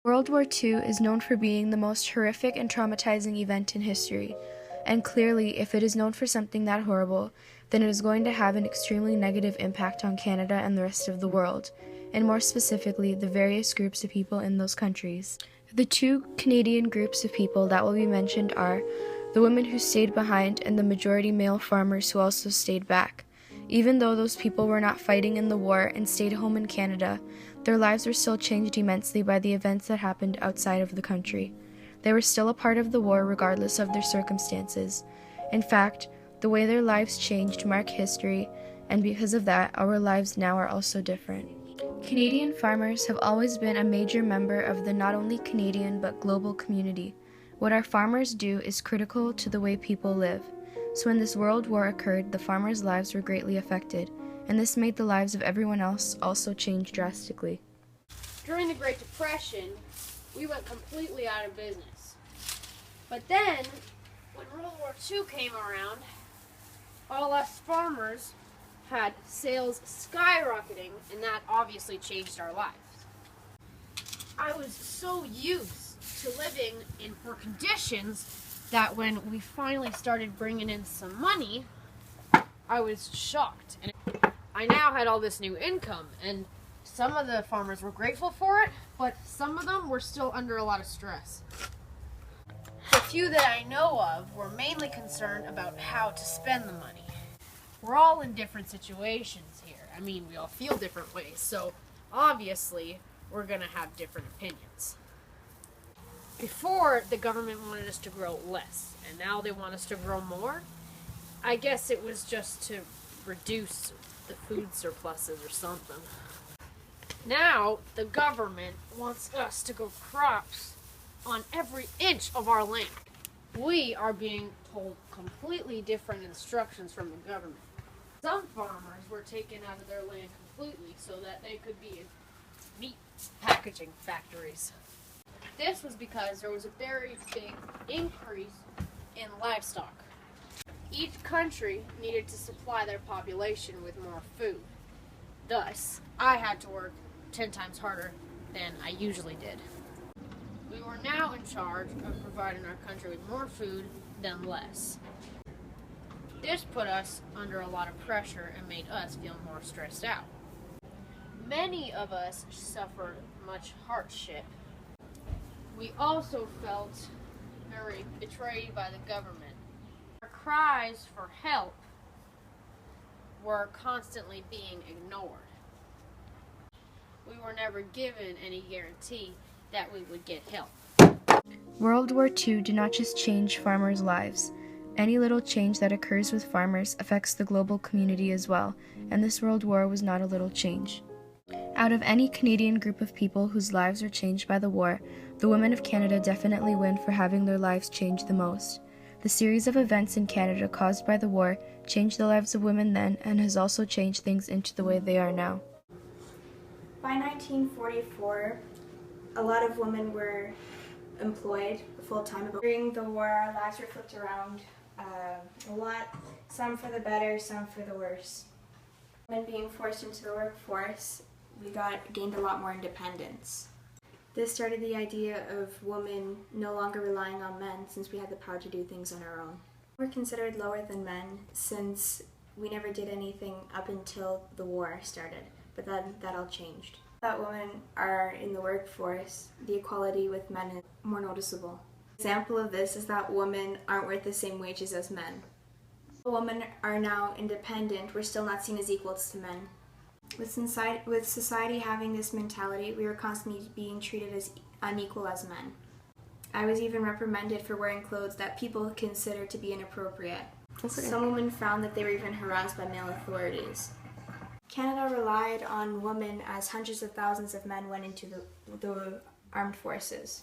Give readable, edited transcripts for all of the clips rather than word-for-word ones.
World War II is known for being the most horrific and traumatizing event in history, and clearly, if it is known for something that horrible, then it is going to have an extremely negative impact on Canada and the rest of the world, and more specifically, the various groups of people in those countries. The two Canadian groups of people that will be mentioned are the women who stayed behind and the majority male farmers who also stayed back. Even though those people were not fighting in the war and stayed home in Canada, their lives were still changed immensely by the events that happened outside of the country. They were still a part of the war regardless of their circumstances. In fact, the way their lives changed mark history, and because of that, our lives now are also different. Canadian farmers have always been a major member of the not only Canadian but global community. What our farmers do is critical to the way people live. So when this world war occurred, the farmers' lives were greatly affected, and this made the lives of everyone else also change drastically. During the Great Depression, we went completely out of business. But then, when World War II came around, all us farmers had sales skyrocketing, and that obviously changed our lives. I was so used to living in poor conditions that when we finally started bringing in some money, I was shocked. And I now had all this new income, and some of the farmers were grateful for it, but some of them were still under a lot of stress. The few that I know of were mainly concerned about how to spend the money. We're all in different situations here. I mean, we all feel different ways, so obviously we're going to have different opinions. Before, the government wanted us to grow less, and now they want us to grow more. I guess it was just to reduce the food surpluses or something. Now, the government wants us to grow crops on every inch of our land. We are being told completely different instructions from the government. Some farmers were taken out of their land completely so that they could be in meat packaging factories. This was because there was a very big increase in livestock. Each country needed to supply their population with more food. Thus, I had to work 10 times harder than I usually did. We were now in charge of providing our country with more food than less. This put us under a lot of pressure and made us feel more stressed out. Many of us suffered much hardship. We also felt very betrayed by the government. Our cries for help were constantly being ignored. We were never given any guarantee that we would get help. World War II did not just change farmers' lives. Any little change that occurs with farmers affects the global community as well, and this World War was not a little change. Out of any Canadian group of people whose lives were changed by the war, the women of Canada definitely win for having their lives changed the most. The series of events in Canada caused by the war changed the lives of women then and has also changed things into the way they are now. By 1944, a lot of women were employed full-time. During the war, our lives were flipped around a lot, some for the better, some for the worse. Women being forced into the workforce, we gained a lot more independence. This started the idea of women no longer relying on men since we had the power to do things on our own. We're considered lower than men since we never did anything up until the war started, but then that all changed. That women are in the workforce, the equality with men is more noticeable. An example of this is that women aren't worth the same wages as men. Women are now independent, we're still not seen as equals to men. With society having this mentality, we were constantly being treated as unequal as men. I was even reprimanded for wearing clothes that people consider to be inappropriate. Some women found that they were even harassed by male authorities. Canada relied on women as hundreds of thousands of men went into the armed forces.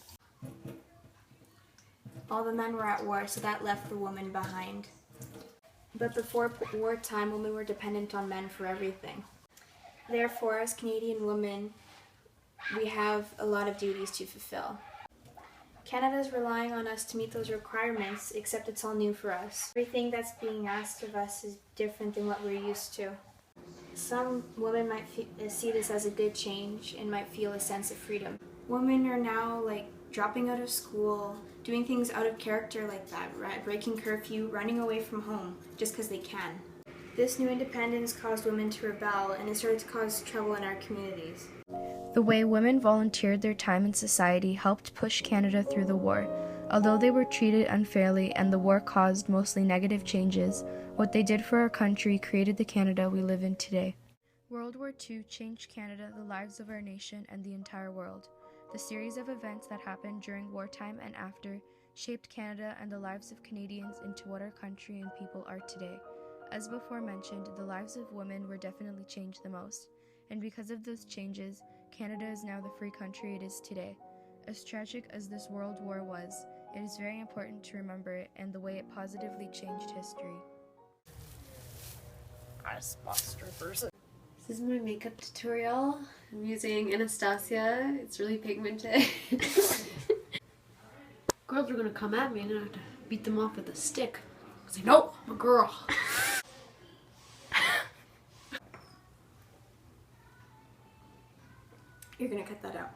All the men were at war, so that left the women behind. But before wartime, women were dependent on men for everything. Therefore, as Canadian women, we have a lot of duties to fulfill. Canada is relying on us to meet those requirements, except it's all new for us. Everything that's being asked of us is different than what we're used to. Some women might see this as a good change and might feel a sense of freedom. Women are now like dropping out of school, doing things out of character like that, right? Breaking curfew, running away from home just because they can. This new independence caused women to rebel, and it started to cause trouble in our communities. The way women volunteered their time in society helped push Canada through the war. Although they were treated unfairly and the war caused mostly negative changes, what they did for our country created the Canada we live in today. World War II changed Canada, the lives of our nation, and the entire world. The series of events that happened during wartime and after shaped Canada and the lives of Canadians into what our country and people are today. As before mentioned, the lives of women were definitely changed the most, and because of those changes, Canada is now the free country it is today. As tragic as this World War was, it is very important to remember it and the way it positively changed history. I spot strippers. This is my makeup tutorial. I'm using Anastasia. It's really pigmented. Girls are gonna come at me and I have to beat them off with a stick. Say, no, I'm a girl. You're gonna cut that out.